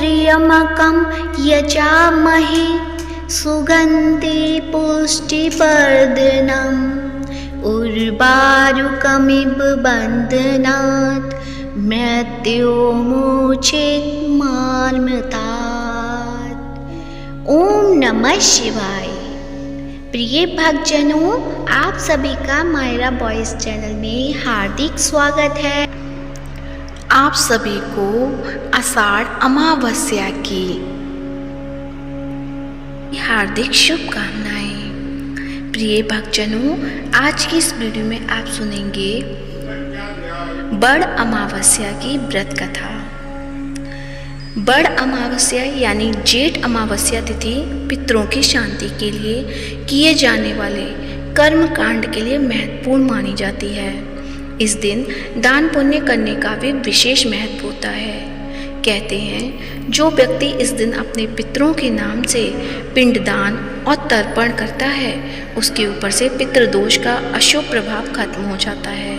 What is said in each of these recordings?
त्र्यम्बकं यजामहे सुगन्धि पुष्टिवर्धनम् उर्वारुकमिव बन्धनात् मृत्युर्मुक्षेन्मामृतात्। ओम नमः शिवाय। प्रिय भक्तजनों, आप सभी का मायरा वॉइस चैनल में हार्दिक स्वागत है। आप सभी को आषाढ़ अमावस्या की हार्दिक शुभकामनाएं। प्रिय भक्तजनों, आज की इस वीडियो में आप सुनेंगे बड़ अमावस्या की व्रत कथा। बड़ अमावस्या यानी जेठ अमावस्या तिथि पितरों की शांति के लिए किए जाने वाले कर्म कांड के लिए महत्वपूर्ण मानी जाती है। इस दिन दान पुण्य करने का भी विशेष महत्व होता है। कहते हैं, जो व्यक्ति इस दिन अपने पितरों के नाम से पिंडदान और तर्पण करता है, उसके ऊपर से पितृदोष का अशुभ प्रभाव खत्म हो जाता है।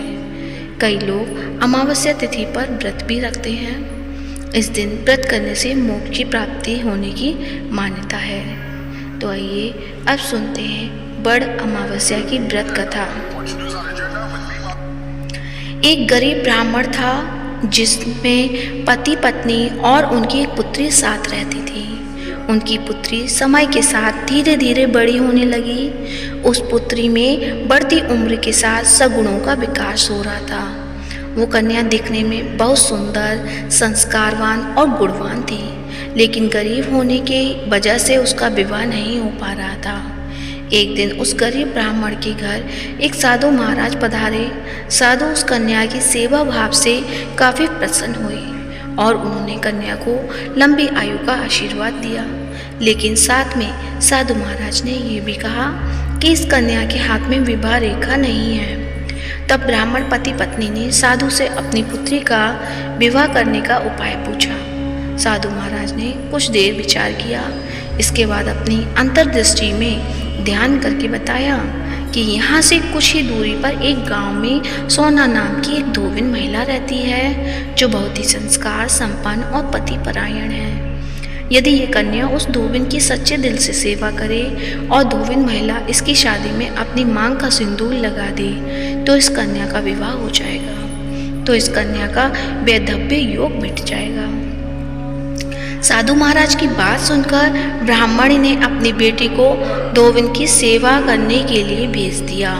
कई लोग अमावस्या तिथि पर व्रत भी रखते हैं। इस दिन व्रत करने से मोक्ष की प्राप्ति होने की मान्यता है। तो आइए अब सुनते हैं बड़ अमावस्या की व्रत कथा। एक गरीब ब्राह्मण था जिसमें पति पत्नी और उनकी एक पुत्री साथ रहती थी। उनकी पुत्री समय के साथ धीरे धीरे बड़ी होने लगी। उस पुत्री में बढ़ती उम्र के साथ सगुणों का विकास हो रहा था। वो कन्या दिखने में बहुत सुंदर, संस्कारवान और गुणवान थी, लेकिन गरीब होने के वजह से उसका विवाह नहीं हो पा रहा था। एक दिन उस गरीब ब्राह्मण के घर एक साधु महाराज पधारे। साधु उस कन्या की सेवा भाव से काफ़ी प्रसन्न हुए और उन्होंने कन्या को लंबी आयु का आशीर्वाद दिया। लेकिन साथ में साधु महाराज ने ये भी कहा कि इस कन्या के हाथ में विवाह रेखा नहीं है। तब ब्राह्मण पति पत्नी ने साधु से अपनी पुत्री का विवाह करने का उपाय पूछा। साधु महाराज ने कुछ देर विचार किया। इसके बाद अपनी अंतर्दृष्टि में ध्यान करके बताया कि यहाँ से कुछ ही दूरी पर एक गांव में सोना नाम की एक धोबिन महिला रहती है, जो बहुत ही संस्कार संपन्न और पति परायण है। यदि ये कन्या उस धोबिन की सच्चे दिल से सेवा करे और धोबिन महिला इसकी शादी में अपनी मांग का सिंदूर लगा दे, तो इस कन्या का विवाह हो जाएगा। तो इस कन्या का वैधव्य योग मिट जाएगा। साधु महाराज की बात सुनकर ब्राह्मणी ने अपनी बेटी को धोबिन की सेवा करने के लिए भेज दिया।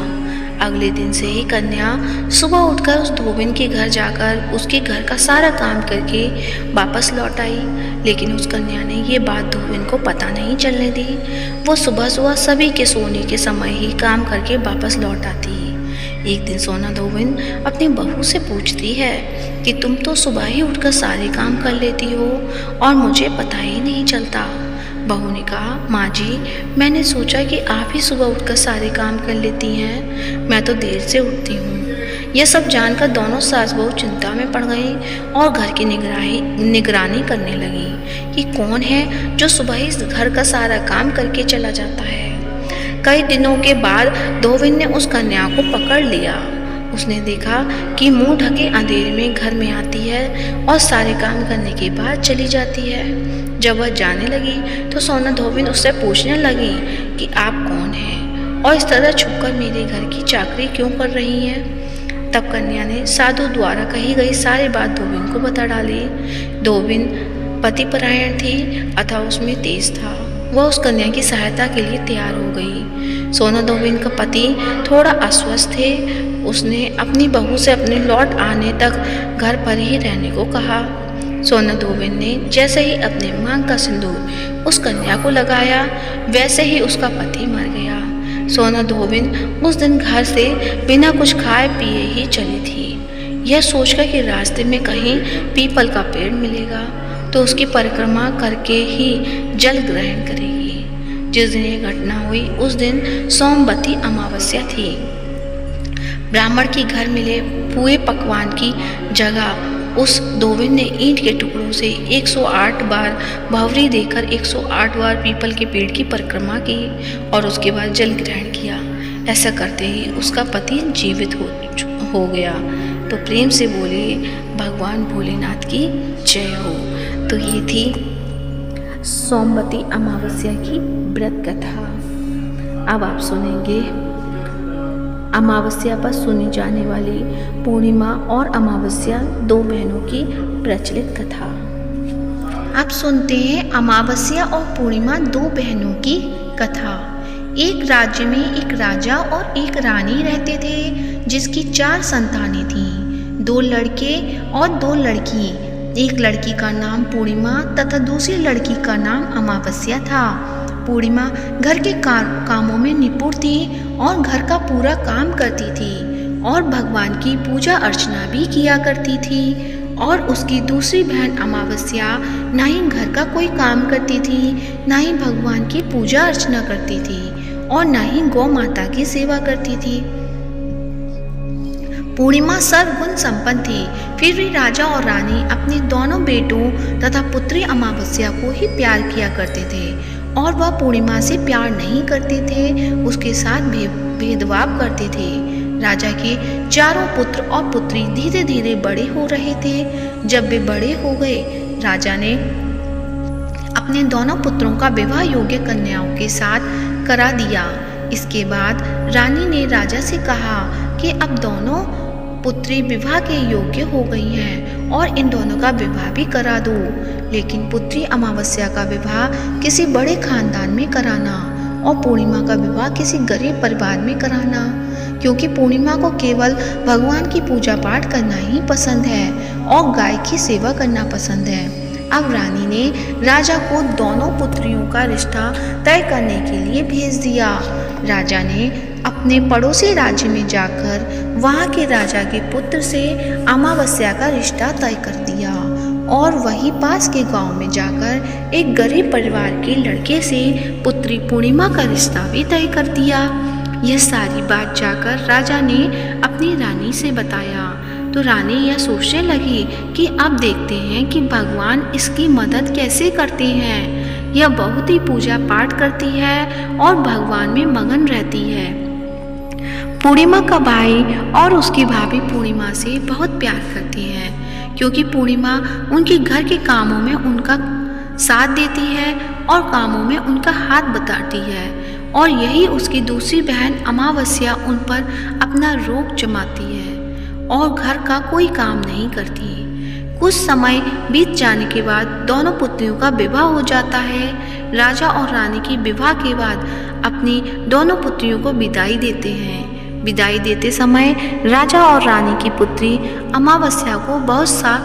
अगले दिन से ही कन्या सुबह उठकर उस धोबिन के घर जाकर उसके घर का सारा काम करके वापस लौट आई। लेकिन उस कन्या ने ये बात धोबिन को पता नहीं चलने दी। वो सुबह सुबह सभी के सोने के समय ही काम करके वापस लौट आती। एक दिन सोना धोबिन अपनी बहू से पूछती है कि तुम तो सुबह ही उठकर सारे काम कर लेती हो और मुझे पता ही नहीं चलता। बहू ने कहा, माँ जी, मैंने सोचा कि आप ही सुबह उठकर सारे काम कर लेती हैं, मैं तो देर से उठती हूँ। यह सब जानकर दोनों सास बहू चिंता में पड़ गई और घर की निगरानी करने लगी कि कौन है जो सुबह ही घर का सारा काम करके चला जाता है। कई दिनों के बाद धोबिन ने उस कन्या को पकड़ लिया। उसने देखा कि मुंह ढके अंधेरे में घर में आती है और सारे काम करने के बाद चली जाती है। जब वह जाने लगी तो सोना धोबिन उससे पूछने लगी कि आप कौन हैं और इस तरह छुपकर मेरे घर की चाकरी क्यों कर रही हैं। तब कन्या ने साधु द्वारा कही गई सारी बात धोबिन को बता डाली। धोबिन पति परायण थी अतः उसमें तेज था। वह उस कन्या की सहायता के लिए तैयार हो गई। सोना धोबिन का पति थोड़ा अस्वस्थ थे। उसने अपनी बहू से अपने लौट आने तक घर पर ही रहने को कहा। सोना धोबिन ने जैसे ही अपने मांग का सिंदूर उस कन्या को लगाया, वैसे ही उसका पति मर गया। सोना धोबिन उस दिन घर से बिना कुछ खाए पिए ही चली थी, यह सोचकर कि रास्ते में कहीं पीपल का पेड़ मिलेगा तो उसकी परिक्रमा करके ही जल ग्रहण करेगी। जिस दिन ये घटना हुई उस दिन सोमवती अमावस्या थी। ब्राह्मण के घर मिले पुए पकवान की जगह उस धोबिन ने ईंट के टुकड़ों से 108 बार भंवरी देकर 108 बार पीपल के पेड़ की परिक्रमा की और उसके बाद जल ग्रहण किया। ऐसा करते ही उसका पति जीवित हो गया। तो प्रेम से बोलिए भगवान भोलेनाथ की जय हो। तो ये थी सोमवती अमावस्या की व्रत कथा। अब आप सुनेंगे अमावस्या पर सुनी जाने वाली पूर्णिमा और अमावस्या दो बहनों की प्रचलित कथा। आप सुनते हैं अमावस्या और पूर्णिमा दो बहनों की कथा। एक राज्य में एक राजा और एक रानी रहते थे, जिसकी 4 संतानें थीं, 2 लड़के और 2 लड़की। एक लड़की का नाम पूर्णिमा तथा दूसरी लड़की का नाम अमावस्या था। पूर्णिमा घर के कामों में निपुण थी और घर का पूरा काम करती थी और भगवान की पूजा अर्चना भी किया करती थी। और उसकी दूसरी बहन अमावस्या ना ही घर का कोई काम करती थी, ना ही भगवान की पूजा अर्चना करती थी और ना ही गौ माता की सेवा करती थी। पूर्णिमा सर्वगुण संपन्न थी, फिर भी राजा और रानी अपने दोनों बेटों तथा पुत्री अमावस्या को ही प्यार किया करते थे और वह पूर्णिमा से प्यार नहीं करते थे, उसके साथ भेदभाव करते थे। राजा के चारों पुत्र और पुत्री धीरे धीरे बड़े हो रहे थे। जब वे बड़े हो गए, राजा ने अपने दोनों पुत्रों का विवाह योग्य कन्याओं के साथ करा दिया। इसके बाद रानी ने राजा से कहा कि अब दोनों पुत्री विवाह के योग्य हो गई हैं और इन दोनों का विवाह भी करा दो, लेकिन पुत्री अमावस्या का विवाह किसी बड़े खानदान में कराना और पूर्णिमा का विवाह किसी गरीब परिवार में कराना, क्योंकि पूर्णिमा को केवल भगवान की पूजा पाठ करना ही पसंद है और गाय की सेवा करना पसंद है। अब रानी ने राजा को दोनों पुत्रियों का रिश्ता तय करने के लिए भेज दिया। राजा ने अपने पड़ोसी राज्य में जाकर वहाँ के राजा के पुत्र से अमावस्या का रिश्ता तय कर दिया और वहीं पास के गांव में जाकर एक गरीब परिवार के लड़के से पुत्री पूर्णिमा का रिश्ता भी तय कर दिया। यह सारी बात जाकर राजा ने अपनी रानी से बताया तो रानी यह सोचने लगी कि अब देखते हैं कि भगवान इसकी मदद कैसे करते हैं। यह बहुत ही पूजा पाठ करती है और भगवान में मगन रहती है। पूर्णिमा का भाई और उसकी भाभी पूर्णिमा से बहुत प्यार करती हैं, क्योंकि पूर्णिमा उनके घर के कामों में उनका साथ देती है और कामों में उनका हाथ बटाती है, और यही उसकी दूसरी बहन अमावस्या उन पर अपना रोब जमाती है और घर का कोई काम नहीं करती। कुछ समय बीत जाने के बाद दोनों पुत्रियों का विवाह हो जाता है। राजा और रानी की विवाह के बाद अपनी दोनों पुत्रियों को विदाई देते हैं। विदाई देते समय राजा और रानी की पुत्री अमावस्या को बहुत सा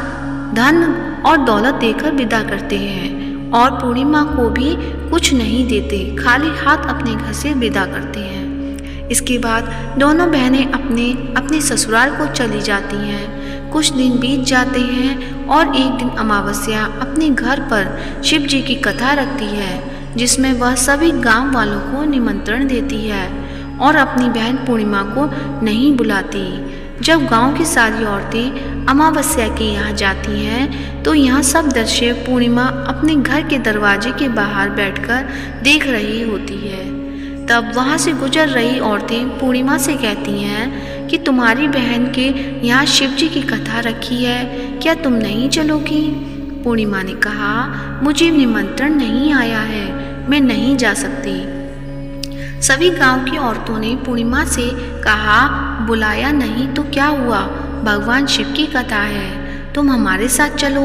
धन और दौलत देकर विदा करते हैं और पूर्णिमा को भी कुछ नहीं देते, खाली हाथ अपने घर से विदा करते हैं। इसके बाद दोनों बहनें अपने ससुराल को चली जाती हैं। कुछ दिन बीत जाते हैं और एक दिन अमावस्या अपने घर पर शिव जी की कथा रखती है, जिसमें वह सभी गांव वालों को निमंत्रण देती है और अपनी बहन पूर्णिमा को नहीं बुलाती। जब गांव की सारी औरतें अमावस्या के यहाँ जाती हैं तो यहाँ सब दृश्य पूर्णिमा अपने घर के दरवाजे के बाहर बैठकर देख रही होती है। तब वहाँ से गुजर रही औरतें पूर्णिमा से कहती हैं कि तुम्हारी बहन के यहाँ शिव जी की कथा रखी है, क्या तुम नहीं चलोगी? पूर्णिमा ने कहा, मुझे निमंत्रण नहीं आया है, मैं नहीं जा सकती। सभी गांव की औरतों ने पूर्णिमा से कहा, बुलाया नहीं तो क्या हुआ, भगवान शिव की कथा है, तुम हमारे साथ चलो।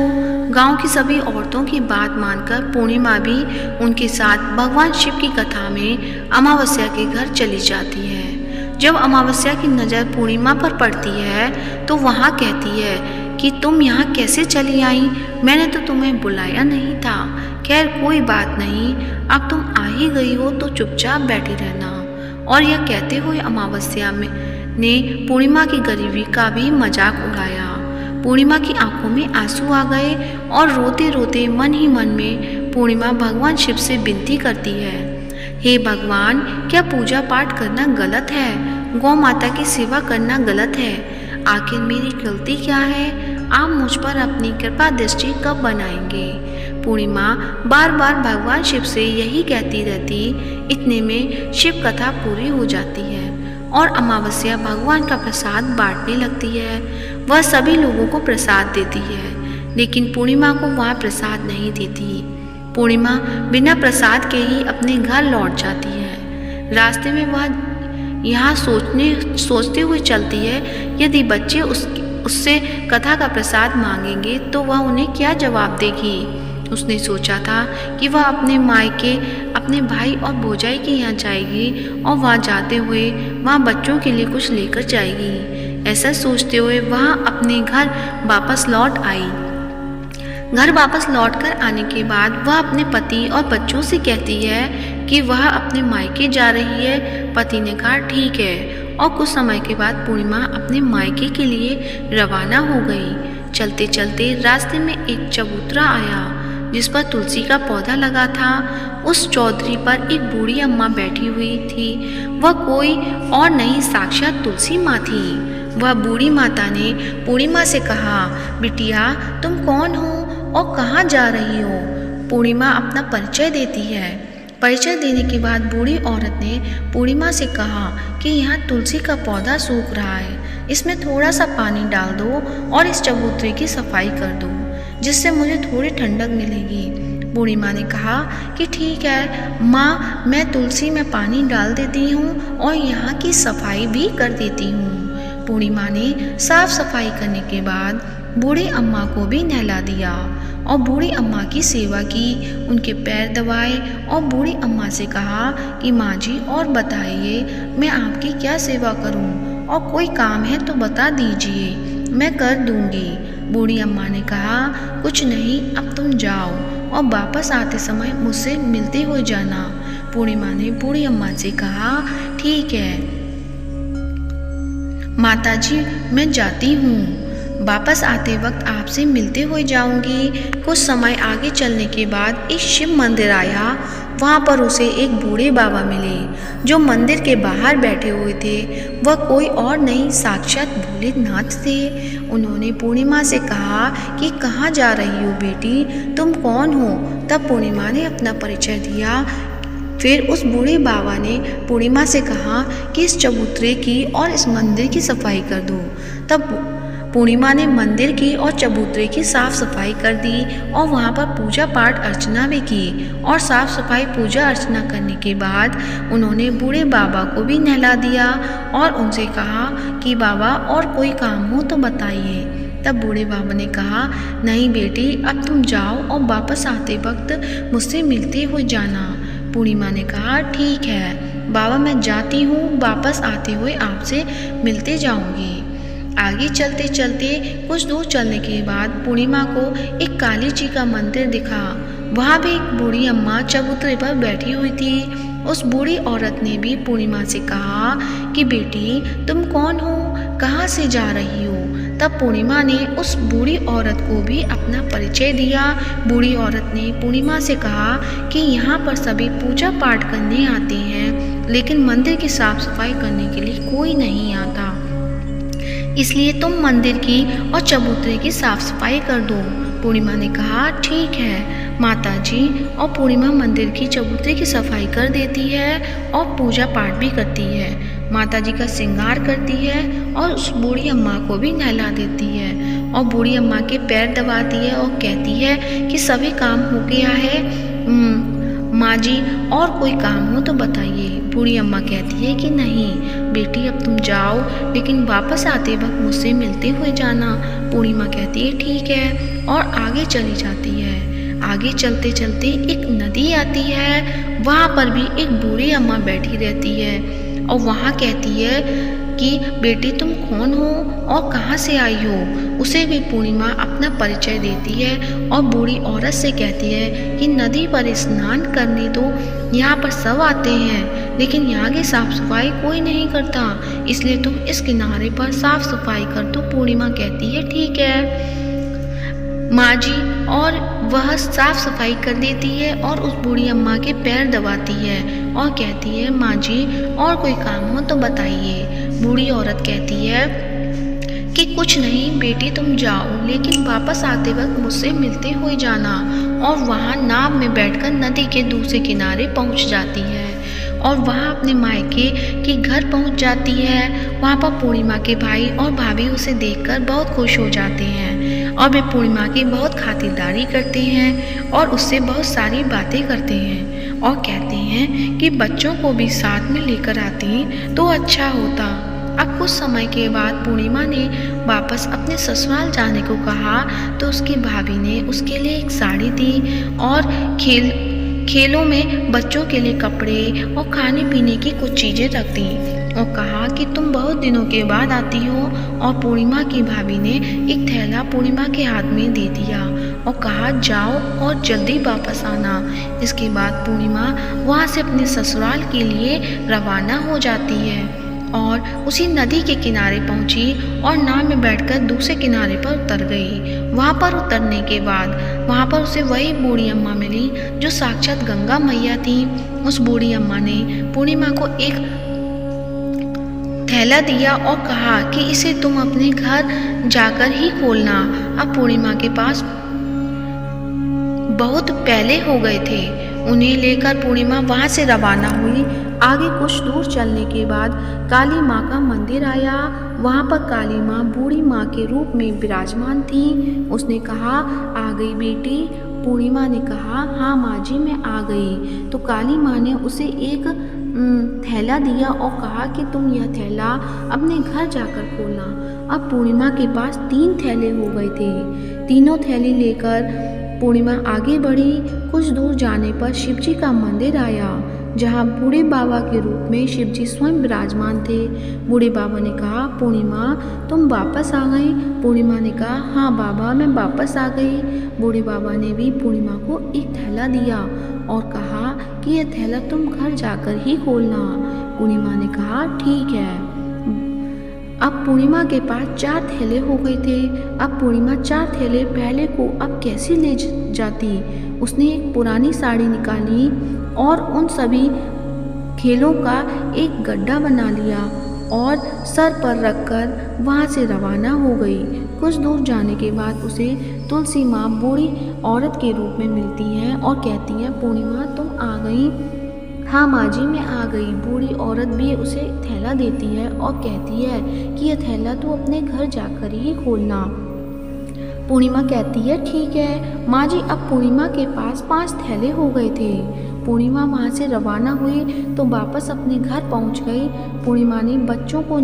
गांव की सभी औरतों की बात मानकर पूर्णिमा भी उनके साथ भगवान शिव की कथा में अमावस्या के घर चली जाती है। जब अमावस्या की नज़र पूर्णिमा पर पड़ती है तो वहाँ कहती है कि तुम यहाँ कैसे चली आई, मैंने तो तुम्हें बुलाया नहीं था। खैर कोई बात नहीं, अब तुम आ ही गई हो तो चुपचाप बैठी रहना। और यह कहते हुए अमावस्या ने पूर्णिमा की गरीबी का भी मजाक उड़ाया। पूर्णिमा की आंखों में आंसू आ गए और रोते रोते मन ही मन में पूर्णिमा भगवान शिव से विनती करती है, हे भगवान, क्या पूजा पाठ करना गलत है? गौ माता की सेवा करना गलत है? आखिर मेरी गलती क्या है? आप मुझ पर अपनी कृपा दृष्टि कब बनाएंगे? पूर्णिमा बार बार भगवान शिव से यही कहती रहती। इतने में शिव कथा पूरी हो जाती है और अमावस्या भगवान का प्रसाद बांटने लगती है। वह सभी लोगों को प्रसाद देती है, लेकिन पूर्णिमा को वह प्रसाद नहीं देती। पूर्णिमा बिना प्रसाद के ही अपने घर लौट जाती है। रास्ते में वह यहाँ सोचते हुए चलती है, यदि बच्चे उससे कथा का प्रसाद मांगेंगे तो वह उन्हें क्या जवाब देगी। उसने सोचा था कि वह अपने मायके अपने भाई और भौजाई के यहाँ जाएगी और वहाँ जाते हुए वहाँ बच्चों के लिए कुछ लेकर जाएगी। ऐसा सोचते हुए वह अपने घर वापस लौट आई। घर वापस लौटकर आने के बाद वह अपने पति और बच्चों से कहती है कि वह अपने मायके जा रही है। पति ने कहा ठीक है, और कुछ समय के बाद पूर्णिमा अपने मायके के लिए रवाना हो गई। चलते चलते रास्ते में एक चबूतरा आया जिस पर तुलसी का पौधा लगा था। उस चौधरी पर एक बूढ़ी अम्मा बैठी हुई थी। वह कोई और नहीं, साक्षात तुलसी माँ थी। वह बूढ़ी माता ने पूर्णिमा से कहा, बिटिया तुम कौन हो और कहाँ जा रही हो। पूर्णिमा अपना परिचय देती है। परिचय देने के बाद बूढ़ी औरत ने पूर्णिमा से कहा कि यहाँ तुलसी का पौधा सूख रहा है, इसमें थोड़ा सा पानी डाल दो और इस चबूतरे की सफाई कर दो, जिससे मुझे थोड़ी ठंडक मिलेगी। पूर्णिमा ने कहा कि ठीक है माँ, मैं तुलसी में पानी डाल देती हूँ और यहाँ की सफाई भी कर देती हूँ। पूर्णिमा ने साफ सफाई करने के बाद बूढ़ी अम्मा को भी नहला दिया और बूढ़ी अम्मा की सेवा की, उनके पैर दबाए और बूढ़ी अम्मा से कहा कि माँ जी और बताइए मैं आपकी क्या सेवा करूँ, और कोई काम है तो बता दीजिए, मैं कर दूँगी। बूढ़ी अम्मा ने कहा कुछ नहीं, अब तुम जाओ और वापस आते समय मुझसे मिलते हुए जाना। पूर्णिमा ने बूढ़ी अम्मा से कहा ठीक है माताजी, मैं जाती हूँ, वापस आते वक्त आपसे मिलते हुए जाऊंगी। कुछ समय आगे चलने के बाद एक शिव मंदिर आया। वहाँ पर उसे एक बूढ़े बाबा मिले जो मंदिर के बाहर बैठे हुए थे। वह कोई और नहीं, साक्षात भोलेनाथ थे। उन्होंने पूर्णिमा से कहा कि कहाँ जा रही हो बेटी, तुम कौन हो। तब पूर्णिमा ने अपना परिचय दिया। फिर उस बूढ़े बाबा ने पूर्णिमा से कहा कि इस चबूतरे की और इस मंदिर की सफाई कर दो। तब पूर्णिमा ने मंदिर की और चबूतरे की साफ सफाई कर दी और वहाँ पर पूजा पाठ अर्चना भी की। और साफ सफाई पूजा अर्चना करने के बाद उन्होंने बूढ़े बाबा को भी नहला दिया और उनसे कहा कि बाबा और कोई काम हो तो बताइए। तब बूढ़े बाबा ने कहा नहीं बेटी, अब तुम जाओ और वापस आते वक्त मुझसे मिलते हुए जाना। पूर्णिमा ने कहा ठीक है बाबा, मैं जाती हूँ, वापस आते हुए आपसे मिलते जाऊँगी। आगे चलते चलते कुछ दूर चलने के बाद पूर्णिमा को एक काली जी का मंदिर दिखा। वहाँ भी एक बूढ़ी अम्मा चबूतरे पर बैठी हुई थी। उस बूढ़ी औरत ने भी पूर्णिमा से कहा कि बेटी तुम कौन हो, कहाँ से जा रही हो। तब पूर्णिमा ने उस बूढ़ी औरत को भी अपना परिचय दिया। बूढ़ी औरत ने पूर्णिमा से कहा कि यहाँ पर सभी पूजा पाठ करने आते हैं, लेकिन मंदिर की साफ सफाई करने के लिए कोई नहीं आता, इसलिए तुम मंदिर की और चबूतरे की साफ सफाई कर दो। पूर्णिमा ने कहा ठीक है माताजी, और पूर्णिमा मंदिर की चबूतरे की सफाई कर देती है और पूजा पाठ भी करती है। माताजी का श्रृंगार करती है और उस बूढ़ी अम्मा को भी नहला देती है और बूढ़ी अम्मा के पैर दबाती है और कहती है कि सभी काम हो गया है माँ जी, और कोई काम हो तो बताइए। बूढ़ी अम्मा कहती है कि नहीं बेटी, अब तुम जाओ, लेकिन वापस आते वक्त मुझसे मिलते हुए जाना। पूर्णिमा कहती है ठीक है और आगे चली जाती है। आगे चलते चलते एक नदी आती है। वहाँ पर भी एक बूढ़ी अम्मा बैठी रहती है और वहाँ कहती है कि बेटी तुम कौन हो और कहाँ से आई हो। उसे भी पूर्णिमा अपना परिचय देती है और बूढ़ी औरत से कहती है कि नदी पर स्नान करने तो यहाँ पर सब आते हैं, लेकिन यहाँ की साफ सफाई कोई नहीं करता, इसलिए तुम इस किनारे पर साफ सफाई कर दो। पूर्णिमा कहती है ठीक है माँ जी, और वह साफ सफाई कर देती है और उस बूढ़ी अम्मा के पैर दबाती है और कहती है माँ जी और कोई काम हो तो बताइए। बूढ़ी औरत कहती है कि कुछ नहीं बेटी, तुम जाओ, लेकिन वापस आते वक्त मुझसे मिलते हुए जाना। और वहाँ नाव में बैठकर नदी के दूसरे किनारे पहुँच जाती है और वहाँ अपने मायके के घर पहुँच जाती है। वहाँ पर पूर्णिमा के भाई और भाभी उसे देखकर बहुत खुश हो जाते हैं और वे पूर्णिमा की बहुत खातिरदारी करते हैं और उससे बहुत सारी बातें करते हैं और कहते हैं कि बच्चों को भी साथ में लेकर आती तो अच्छा होता। अब कुछ समय के बाद पूर्णिमा ने वापस अपने ससुराल जाने को कहा तो उसकी भाभी ने उसके लिए एक साड़ी दी और खेलों में बच्चों के लिए कपड़े और खाने पीने की कुछ चीज़ें रख दी और कहा कि तुम बहुत दिनों के बाद आती हो। और पूर्णिमा की भाभी ने एक थैला पूर्णिमा के हाथ में दे दिया और कहा जाओ और जल्दी वापस आना। इसके बाद पूर्णिमा वहाँ से अपने ससुराल के लिए रवाना हो जाती है और उसी नदी के किनारे पहुंची और नाव में बैठकर दूसरे किनारे पर उतर गई। वहाँ पर उतरने के बाद वहाँ पर उसे वही बूढ़ी अम्मा मिली जो साक्षात गंगा मैया थी। उस बूढ़ी अम्मा ने पूर्णिमा को एक थैला दिया और कहा कि इसे तुम अपने घर जाकर ही खोलना। अब पूर्णिमा के पास बहुत पहले हो गए थे। उन्हें लेकर पूर्णिमा वहाँ से रवाना हुई। आगे कुछ दूर चलने के बाद काली माँ का मंदिर आया। वहाँ पर काली माँ बूढ़ी माँ के रूप में विराजमान थी। उसने कहा आ गई बेटी। पूर्णिमा ने कहा हाँ माँ जी मैं आ गई। तो काली माँ ने उसे एक थैला दिया और कहा कि तुम यह थैला अपने घर जाकर खोलना। अब पूर्णिमा के पास 3 थैले हो गए थे। तीनों थैले लेकर पूर्णिमा आगे बढ़ी। कुछ दूर जाने पर शिवजी का मंदिर आया जहाँ बूढ़े बाबा के रूप में शिवजी स्वयं विराजमान थे। बूढ़े बाबा ने कहा पूर्णिमा तुम वापस आ गई। पूर्णिमा ने कहा हाँ बाबा मैं वापस आ गई। बूढ़े बाबा ने भी पूर्णिमा को एक थैला दिया और कहा कि यह थैला तुम घर जाकर ही खोलना। पूर्णिमा ने कहा ठीक है। अब पूर्णिमा के पास 4 थैले हो गए थे। अब पूर्णिमा 4 थैले पहले को अब कैसे ले जाती। उसने एक पुरानी साड़ी निकाली और उन सभी खेलों का एक गड्ढा बना लिया और सर पर रखकर वहाँ से रवाना हो गई। कुछ दूर जाने के बाद उसे तुलसी माँ बूढ़ी औरत के रूप में मिलती हैं और कहती हैं पूर्णिमा तुम आ गई। हाँ माँ जी मैं आ गई। बूढ़ी औरत भी उसे थैला देती है और कहती है कि यह थैला तू अपने घर जाकर ही खोलना। पूर्णिमा कहती है ठीक है माँ जी। अब पूर्णिमा के पास 5 थैले हो गए थे। पूर्णिमा वहाँ से रवाना हुई तो वापस अपने घर पहुँच गई। पूर्णिमा ने बच्चों को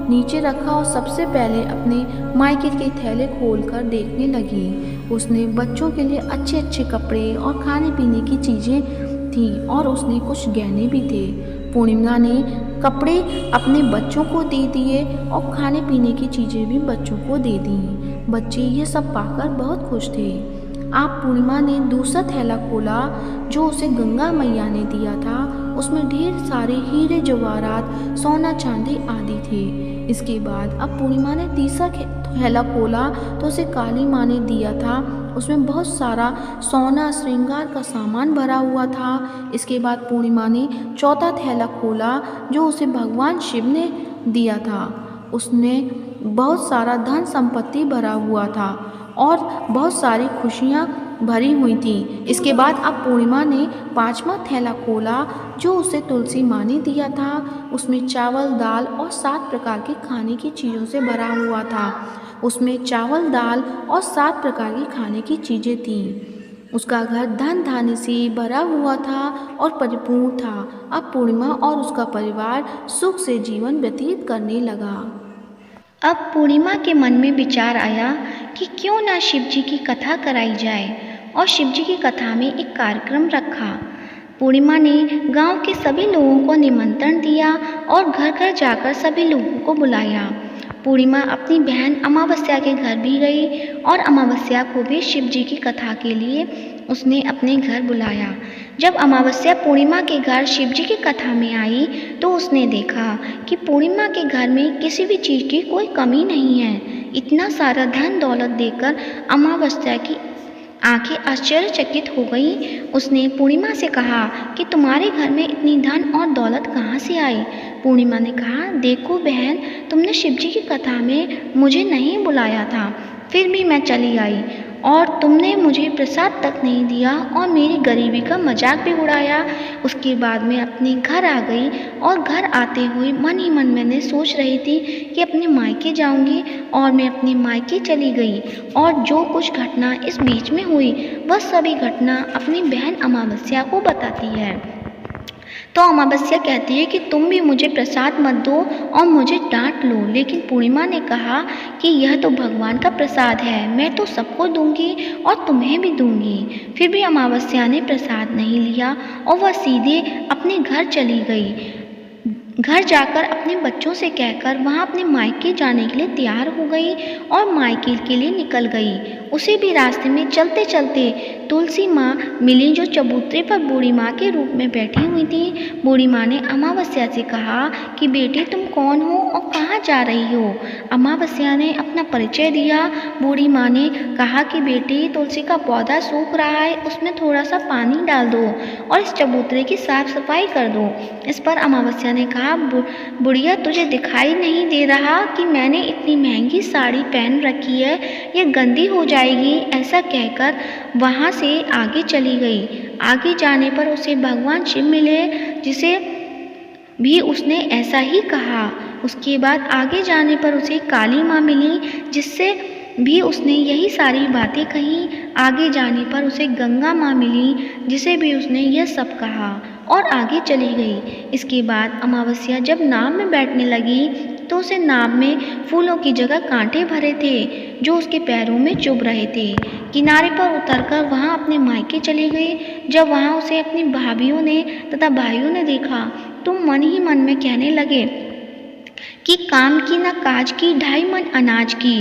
नीचे रखा और सबसे पहले अपने मायके के थैले खोलकर देखने लगी। उसने बच्चों के लिए अच्छे अच्छे कपड़े और खाने पीने की चीज़ें थी और उसने कुछ गहने भी थे। पूर्णिमा ने कपड़े अपने बच्चों को दे दिए और खाने पीने की चीज़ें भी बच्चों को दे दी। बच्चे ये सब पाकर बहुत खुश थे। आप पूर्णिमा ने दूसरा थैला खोला जो उसे गंगा मैया ने दिया था। उसमें ढेर सारे हीरे जवाहरात सोना चांदी आदि थे। इसके बाद अब पूर्णिमा ने तीसरा थैला खोला तो उसे काली माँ ने दिया था। उसमें बहुत सारा सोना श्रृंगार का सामान भरा हुआ था। इसके बाद पूर्णिमा ने चौथा थैला खोला जो उसे भगवान शिव ने दिया था। उसमें बहुत सारा धन संपत्ति भरा हुआ था और बहुत सारी खुशियाँ भरी हुई थी। इसके बाद अब पूर्णिमा ने 5वां थैला खोला जो उसे तुलसी माँ ने दिया था। उसमें चावल दाल और 7 प्रकार के खाने की चीज़ों से भरा हुआ था। उसमें चावल दाल और 7 प्रकार की खाने की चीज़ें थीं। उसका घर धन धान्य से भरा हुआ था और परिपूर्ण था। अब पूर्णिमा और उसका परिवार सुख से जीवन व्यतीत करने लगा। अब पूर्णिमा के मन में विचार आया कि क्यों ना शिव जी की कथा कराई जाए और शिव जी की कथा में एक कार्यक्रम रखा। पूर्णिमा ने गांव के सभी लोगों को निमंत्रण दिया और घर घर जाकर सभी लोगों को बुलाया। पूर्णिमा अपनी बहन अमावस्या के घर भी गई और अमावस्या को भी शिव जी की कथा के लिए उसने अपने घर बुलाया। जब अमावस्या पूर्णिमा के घर शिव जी की कथा में आई तो उसने देखा कि पूर्णिमा के घर में किसी भी चीज़ की कोई कमी नहीं है। इतना सारा धन दौलत देखकर अमावस्या की आंखें आश्चर्यचकित हो गई। उसने पूर्णिमा से कहा कि तुम्हारे घर में इतनी धन और दौलत कहाँ से आई। पूर्णिमा ने कहा देखो बहन तुमने शिव जी की कथा में मुझे नहीं बुलाया था फिर भी मैं चली आई और तुमने मुझे प्रसाद तक नहीं दिया और मेरी गरीबी का मजाक भी उड़ाया। उसके बाद मैं अपने घर आ गई और घर आते हुए मन ही मन मैंने सोच रही थी कि अपने मायके जाऊंगी और मैं अपने मायके चली गई और जो कुछ घटना इस बीच में हुई वह सभी घटना अपनी बहन अमावस्या को बताती है। तो अमावस्या कहती है कि तुम भी मुझे प्रसाद मत दो और मुझे डांट लो, लेकिन पूर्णिमा ने कहा कि यह तो भगवान का प्रसाद है, मैं तो सबको दूंगी और तुम्हें भी दूंगी। फिर भी अमावस्या ने प्रसाद नहीं लिया और वह सीधे अपने घर चली गई। घर जाकर अपने बच्चों से कहकर वहाँ अपने मायके जाने के लिए तैयार हो गई और मायके के लिए निकल गई। उसे भी रास्ते में चलते चलते तुलसी माँ मिली जो चबूतरे पर बूढ़ी माँ के रूप में बैठी हुई थी। बूढ़ी माँ ने अमावस्या से कहा कि बेटी तुम कौन हो और कहाँ जा रही हो। अमावस्या ने अपना परिचय दिया। बूढ़ी माँ ने कहा कि बेटी तुलसी का पौधा सूख रहा है, उसमें थोड़ा सा पानी डाल दो और इस चबूतरे की साफ सफाई कर दो। इस पर अमावस्या ने कहा बुढ़िया तुझे दिखाई नहीं दे रहा कि मैंने इतनी महंगी साड़ी पहन रखी है, यह गंदी हो जाएगी। ऐसा कहकर वहाँ से आगे चली गई। आगे जाने पर उसे भगवान शिव मिले जिसे भी उसने ऐसा ही कहा। उसके बाद आगे जाने पर उसे काली माँ मिली जिससे भी उसने यही सारी बातें कही। आगे जाने पर उसे गंगा माँ मिली जिसे भी उसने यह सब कहा और आगे चली गई। इसके बाद अमावस्या जब नाव में बैठने लगी तो उसे नाव में फूलों की जगह कांटे भरे थे जो उसके पैरों में चुभ रहे थे। किनारे पर उतरकर वहाँ अपने मायके चली गई। जब वहाँ उसे अपनी भाभियों ने तथा भाइयों ने देखा तो मन ही मन में कहने लगे कि काम की न काज की, 2.5 मन अनाज की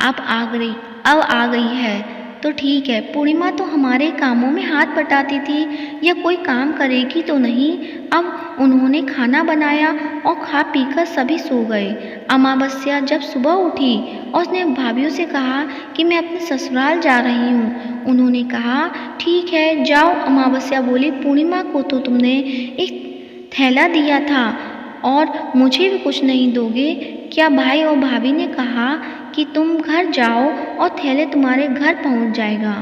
अब आ गई है तो ठीक है। पूर्णिमा तो हमारे कामों में हाथ बटाती थी, यह कोई काम करेगी तो नहीं। अब उन्होंने खाना बनाया और खा पीकर सभी सो गए। अमावस्या जब सुबह उठी और उसने भाभियों से कहा कि मैं अपने ससुराल जा रही हूँ। उन्होंने कहा ठीक है जाओ। अमावस्या बोली पूर्णिमा को तो तुमने एक थैला दिया था और मुझे भी कुछ नहीं दोगे क्या? भाई और भाभी ने कहा कि तुम घर जाओ और थैले तुम्हारे घर पहुंच जाएगा।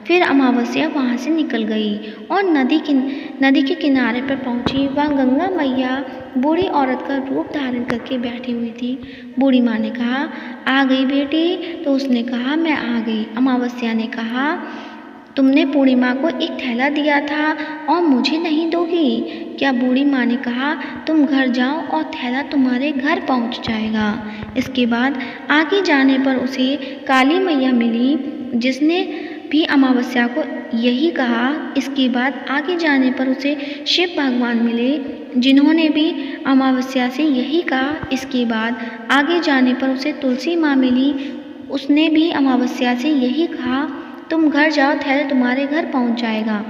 फिर अमावस्या वहाँ से निकल गई और नदी के किनारे पर पहुंची। वहाँ गंगा मैया बूढ़ी औरत का रूप धारण करके बैठी हुई थी। बूढ़ी माँ ने कहा आ गई बेटी? तो उसने कहा मैं आ गई। अमावस्या ने कहा तुमने पूर्णिमा को एक थैला दिया था और मुझे नहीं दोगी क्या? बूढ़ी माँ ने कहा तुम घर जाओ और थैला तुम्हारे घर पहुंच जाएगा। इसके बाद आगे जाने पर उसे काली मैया मिली जिसने भी अमावस्या को यही कहा। इसके बाद आगे जाने पर उसे शिव भगवान मिले जिन्होंने भी अमावस्या से यही कहा। इसके बाद आगे जाने पर उसे तुलसी माँ मिली, उसने भी अमावस्या से यही कहा तुम घर जाओ थैला तुम्हारे घर पहुंच जाएगा।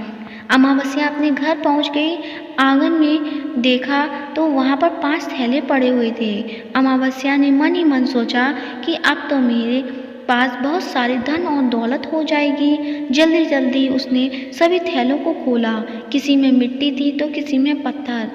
अमावस्या अपने घर पहुंच गई। आंगन में देखा तो वहाँ पर 5 थैले पड़े हुए थे। अमावस्या ने मन ही मन सोचा कि अब तो मेरे पास बहुत सारे धन और दौलत हो जाएगी। जल्दी जल्दी उसने सभी थैलों को खोला। किसी में मिट्टी थी तो किसी में पत्थर,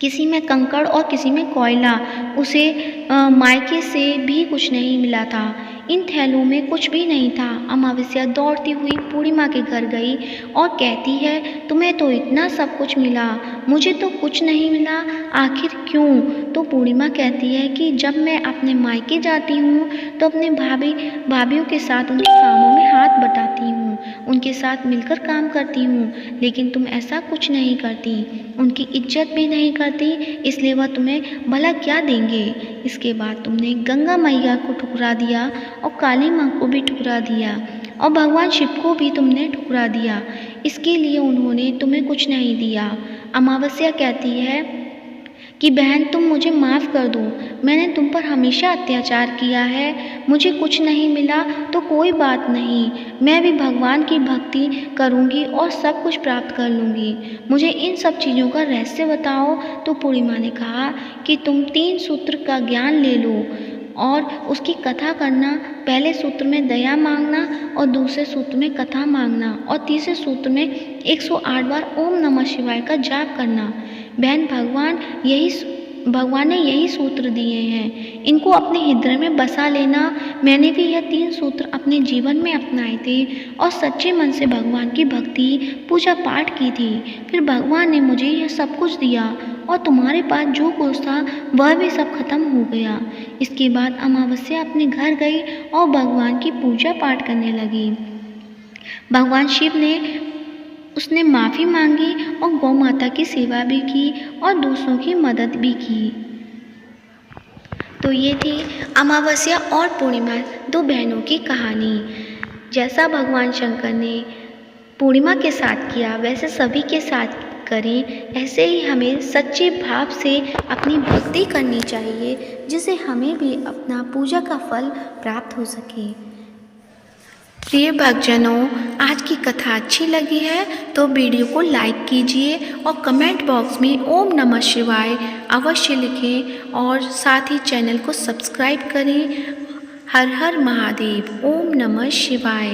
किसी में कंकड़ और किसी में कोयला। उसे मायके से भी कुछ नहीं मिला था। इन थैलों में कुछ भी नहीं था। अमावस्या दौड़ती हुई पूर्णिमा के घर गई और कहती है तुम्हें तो इतना सब कुछ मिला, मुझे तो कुछ नहीं मिला, आखिर क्यों? तो पूर्णिमा कहती है कि जब मैं अपने मायके जाती हूँ तो अपने भाभियों के साथ उनके कामों में हाथ बटाती हूँ, उनके साथ मिलकर काम करती हूँ, लेकिन तुम ऐसा कुछ नहीं करती, उनकी इज्जत भी नहीं करती, इसलिए वह तुम्हें भला क्या देंगे। इसके बाद तुमने गंगा मैया को ठुकरा दिया और काली माँ को भी ठुकरा दिया और भगवान शिव को भी तुमने ठुकरा दिया। इसके लिए उन्होंने तुम्हें कुछ नहीं दिया। अमावस्या कहती है कि बहन तुम मुझे माफ़ कर दो, मैंने तुम पर हमेशा अत्याचार किया है, मुझे कुछ नहीं मिला तो कोई बात नहीं, मैं भी भगवान की भक्ति करूँगी और सब कुछ प्राप्त कर लूँगी, मुझे इन सब चीज़ों का रहस्य बताओ। तो पूर्णिमा ने कहा कि तुम 3 सूत्र का ज्ञान ले लो और उसकी कथा करना। पहले सूत्र में दया मांगना और दूसरे सूत्र में कथा मांगना और तीसरे सूत्र में 108 बार ओम नमः शिवाय का जाप करना। बहन भगवान भगवान ने यही सूत्र दिए हैं, इनको अपने हृदय में बसा लेना। मैंने भी यह 3 सूत्र अपने जीवन में अपनाए थे और सच्चे मन से भगवान की भक्ति पूजा पाठ की थी। फिर भगवान ने मुझे यह सब कुछ दिया और तुम्हारे पास जो कुछ था वह भी सब खत्म हो गया। इसके बाद अमावस्या अपने घर गई और भगवान की पूजा पाठ करने लगी। भगवान शिव ने उसने माफ़ी मांगी और गौ माता की सेवा भी की और दूसरों की मदद भी की। तो ये थी अमावस्या और पूर्णिमा, 2 बहनों की कहानी। जैसा भगवान शंकर ने पूर्णिमा के साथ किया वैसे सभी के साथ करें। ऐसे ही हमें सच्चे भाव से अपनी भक्ति करनी चाहिए, जिससे हमें भी अपना पूजा का फल प्राप्त हो सके। प्रिय भक्तजनों, आज की कथा अच्छी लगी है तो वीडियो को लाइक कीजिए और कमेंट बॉक्स में ओम नमः शिवाय अवश्य लिखें और साथ ही चैनल को सब्सक्राइब करें। हर हर महादेव। ओम नमः शिवाय।